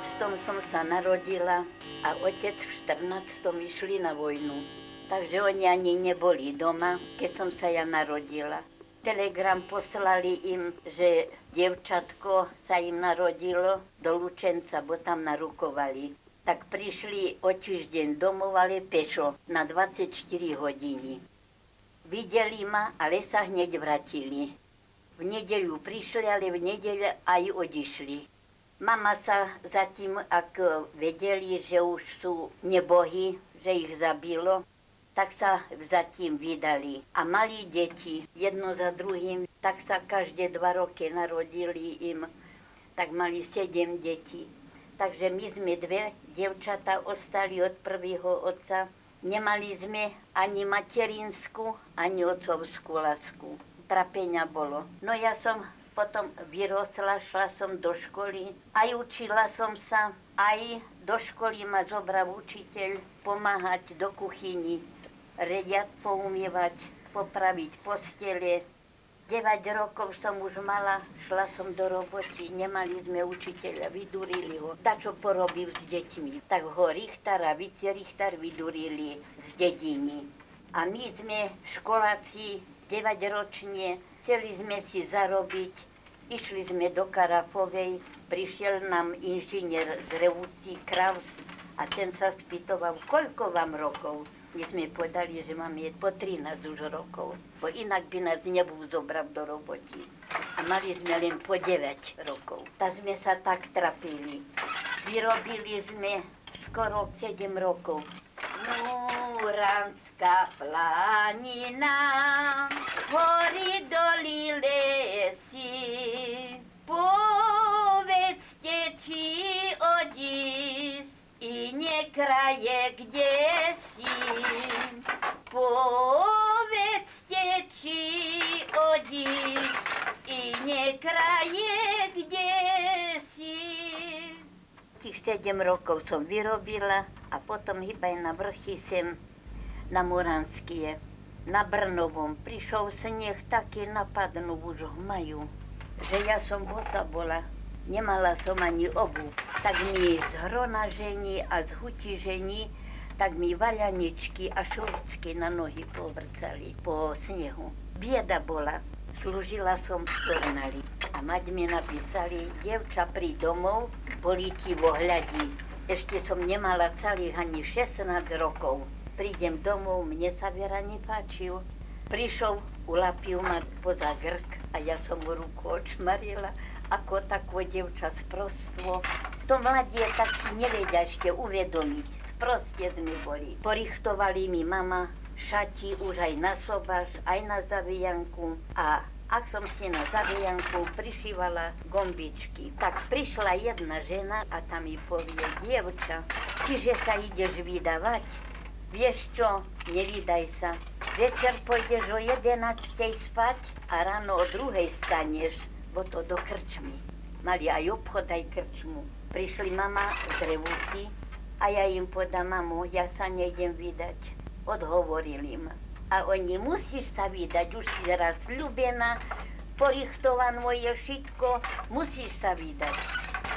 som sa narodila a otec v 14. išli na vojnu. Takže oni ani neboli doma, keď som sa ja narodila. Telegram poslali im, že dievčatko sa im narodilo do Lučenca, bo tam narukovali. Tak prišli o týždeň domov, ale pešo, na 24 hodiny. Videli ma, ale sa hneď vrátili. V nedeľu prišli, ale v nedeľu aj odišli. Mama sa zatím, ak vedeli, že už sú nebohy, že ich zabilo, tak sa zatím vydali. A mali deti, jedno za druhým, tak sa každé 2 roky narodili im, tak mali 7 detí. Takže my sme 2 dievčatá ostali od prvého otca. Nemali sme ani materinskú, ani otcovskú lásku. Trapenia bolo. No ja som potom vyrosla, šla som do školy, aj učila som sa, aj do školy ma zobral učiteľ pomáhať do kuchyni, riad poumievať, popraviť postele. 9 rokov som už mala, šla som do roboty, nemali sme učiteľa, vydurili ho. Dačo porobil s deťmi, tak ho Richtar a vicerichtar vydurili z dediny. A my sme školáci 9-ročne, chceli sme si zarobiť, išli sme do Karafovej, prišiel nám inžinier z Revúci Kraus a ten sa spýtoval, koľko vám rokov? My sme povedali, že máme po 13 už rokov, bo inak by nás nebol zobral do roboty. A mali sme len po 9 rokov. Tak sme sa tak trapili. Vyrobili sme skoro 7 rokov. Muránska planina, hory, doly, lesy, povedzte, či odísť iné kraje, kde si. Povedzte, či odísť iné kraje, kde si. Tých 7 rokov som vyrobila a potom hýbaj na vrchy sem na Muránskie. Na Brnovom prišiel sneh taký napadnú už v maju, že ja som bosa bola. Nemala som ani obuv. Tak mi z hronažení a z hutižení, tak mi vaľaničky a šurčky na nohy povrcali po snehu. Bieda bola. Slúžila som v Tornali. A mať mi napísali, dievča, príď domov, boli ti vo hľadí. Ešte som nemala celých ani 16 rokov. Prídem domov, mne sa Vera nepáčil. Prišiel, ulapil ma poza grk a ja som mu ruku očmarila, ako takové dievča sprostvo. To mladie tak si nevedia ešte uvedomiť. Sprostie sme boli. Porichtovali mi mama šati už aj na sobáš, aj na zavijanku. A ak som si na zavijanku prišívala gombičky, tak prišla jedna žena a tam mi povie, dievča, čiže sa ideš vydávať? Vieš čo, nevydaj sa. Večer pôjdeš o 11 spať a ráno o 2 staneš, bo to do krčmy. Mali aj obchod, aj krčmu. Prišli mama z Revúci a ja im podám, mamo, ja sa nejdem vydať. Odhovorili ma. A oni, musíš sa vydať, už si raz ľúbená, porichtované je všetko, musíš sa vydať.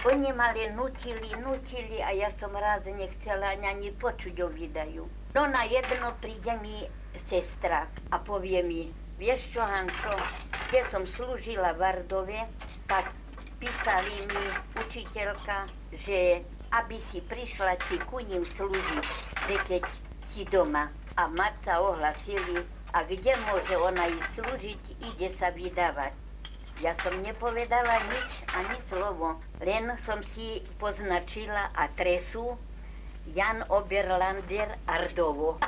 Oni ma len nutili a ja som raz nechcela ani počuť o výdaju. No na jedno príde mi sestra a povie mi, vieš čo, Hanko, keď som slúžila v Vardove, tak písali mi učiteľka, že aby si prišla ti ku ním slúžiť, že keď si doma. A mať sa ohlasili, a kde môže ona ísť slúžiť, ide sa vydávať. Ja som nepovedala nič, ani slovo, len som si poznačila adresu Jan Oberlander, Ardovo.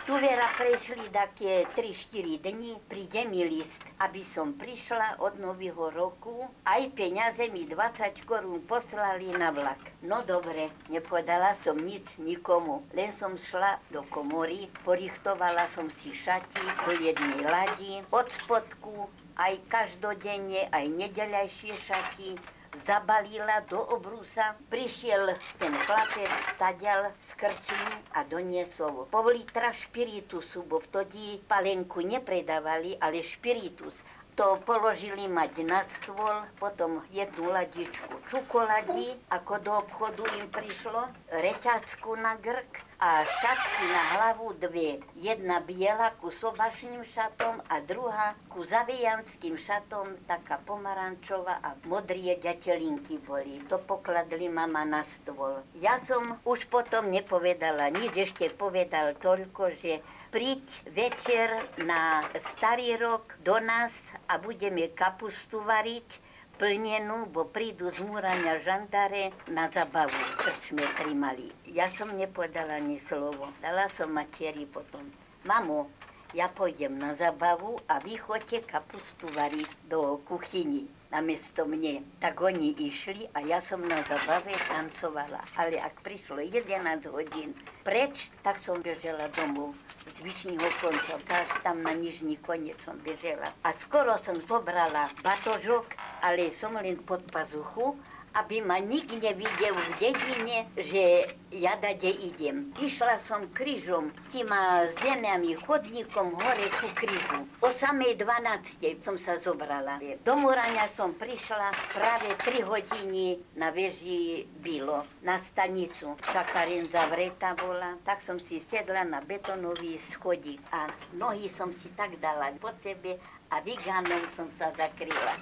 Tu Vera prešli také 3-4 dni, príde mi list, aby som prišla od nového roku, aj peniaze mi 20 korún poslali na vlak. No dobre, nepovedala som nič nikomu, len som šla do komory, porichtovala som si šati do jednej ladi, od spodku, aj každodenne, aj nedeľajšie šaty, zabalila do obrúsa, prišiel ten chlapec, stadial z krčmy a doniesol pol litra špiritusu, bo vtedy palenku nepredávali, ale špiritus. to položili mať na stôl, potom jednu ladičku čokolády, ako do obchodu im prišlo, reťazku na grk a šatky na hlavu dve. Jedna biela ku sobašným šatom a druhá ku zavijanským šatom, taká pomarančová a modrie ďatelinky boli. To pokladli mama na stôl. Ja som už potom nepovedala nič, ešte povedal toľko, že príď večer na starý rok do nás a budeme kapustu variť plnenú, bo prídu z Múrania žandáre na zabavu. Krčme trimali. Ja som nepovedala ani slovo. Dala som matieri potom. Mamo, ja pôjdem na zabavu a vy choďte kapustu variť do kuchyni namiesto mne. Tak oni išli a ja som na zabave tancovala. Ale ak prišlo 11 hodín preč, tak som bežela domov. Z vyšného konca, až tam na nižný koniec som bežela. A skoro som zobrala batožok, ale som len pod pazuchu, aby ma nik nevidel v dedine, že ja dade idem. Išla som krížom, týma zemiami, chodníkom hore ku krížu. O samej 12. som sa zobrala. Do Múrania som prišla práve 3 hodiny na veži bylo, na stanicu. Čakaren zavretá bola, tak som si sedla na betónový schodík a nohy som si tak dala pod sebe a vigánom som sa zakryla.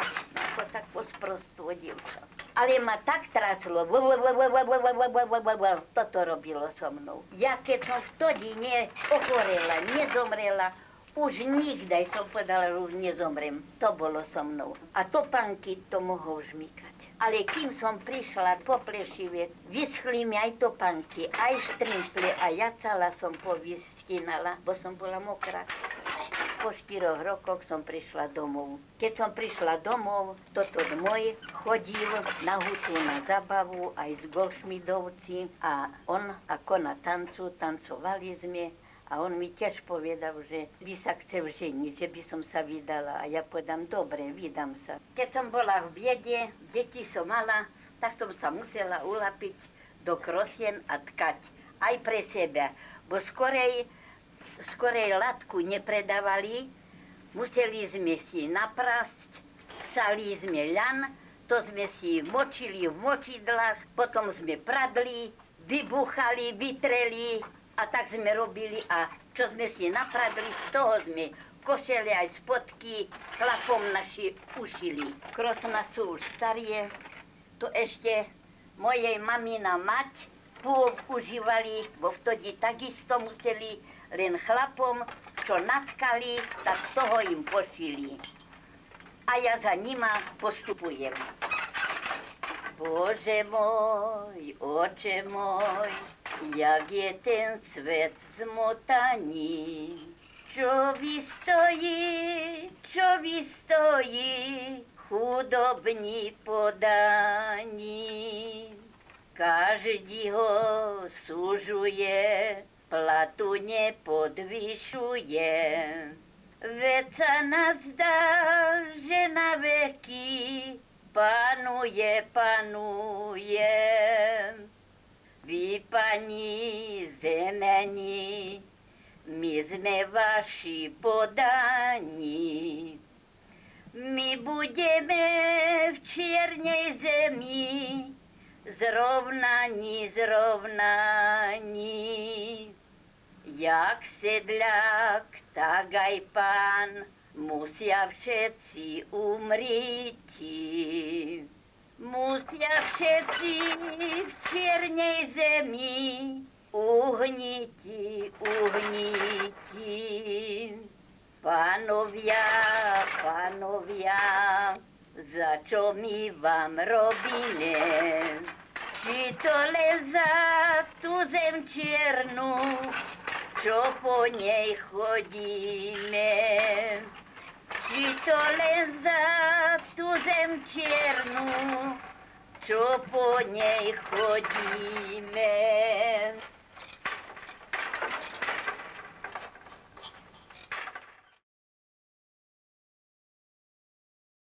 Ako tak posprostu dievča. Ale ma tak traslo, toto robilo so mnou. Ja keď som vtedy neochorela, nezomrela, už nikdy som povedala, že už nezomrem. To bolo so mnou. A topánky to mohol žmýkať. Ale kým som prišla po plešive, vyschli mi aj topánky, aj štrimple a ja celá som povyskynala, bo som bola mokrá. Po 4 rokoch som prišla domov. Keď som prišla domov, toto môj chodil na hutu na zabavu aj s Golšmidovci a on ako na tancu, tancovali sme a on mi tiež povedal, že by sa chcel ženiť, že by som sa vydala a ja povedám, dobre, vydám sa. Keď som bola v biede, deti som mala, tak som sa musela ulapiť do krosien a tkať aj pre seba, bo skorej latku nepredávali, museli sme si naprásť, sali sme ľan, to sme si močili v močidlách, potom sme pradli, vybuchali, vytreli a tak sme robili a čo sme si napradli, z toho sme košele aj spodky chlapom naši ušili. Krosna sú už starie, to ešte mojej mamina mať používali, bo vtedy takisto museli len chlapom, čo natkali, tak z toho im pošili. A ja za nima postupujem. Bože môj, oče môj, jak je ten svet zmotaný. Čo vystojí, chudobní podaní. Každý ho súžuje, platu nepodvyšuje. Veď sa nás zdá, že na veky panuje. Vy, pani zemení, my sme vaši podaní. My budeme v čiernej zemi, zrovnaní. Jak sedľak, tak aj pán, musia všetci umrieť. Musia všetci v čiernej zemi uhniti. Pánovia, za čo my vám robíme? Či to len za tú zem čiernu, čo po nej chodíme? Či to len za tú zem čiernu, čo po nej chodíme?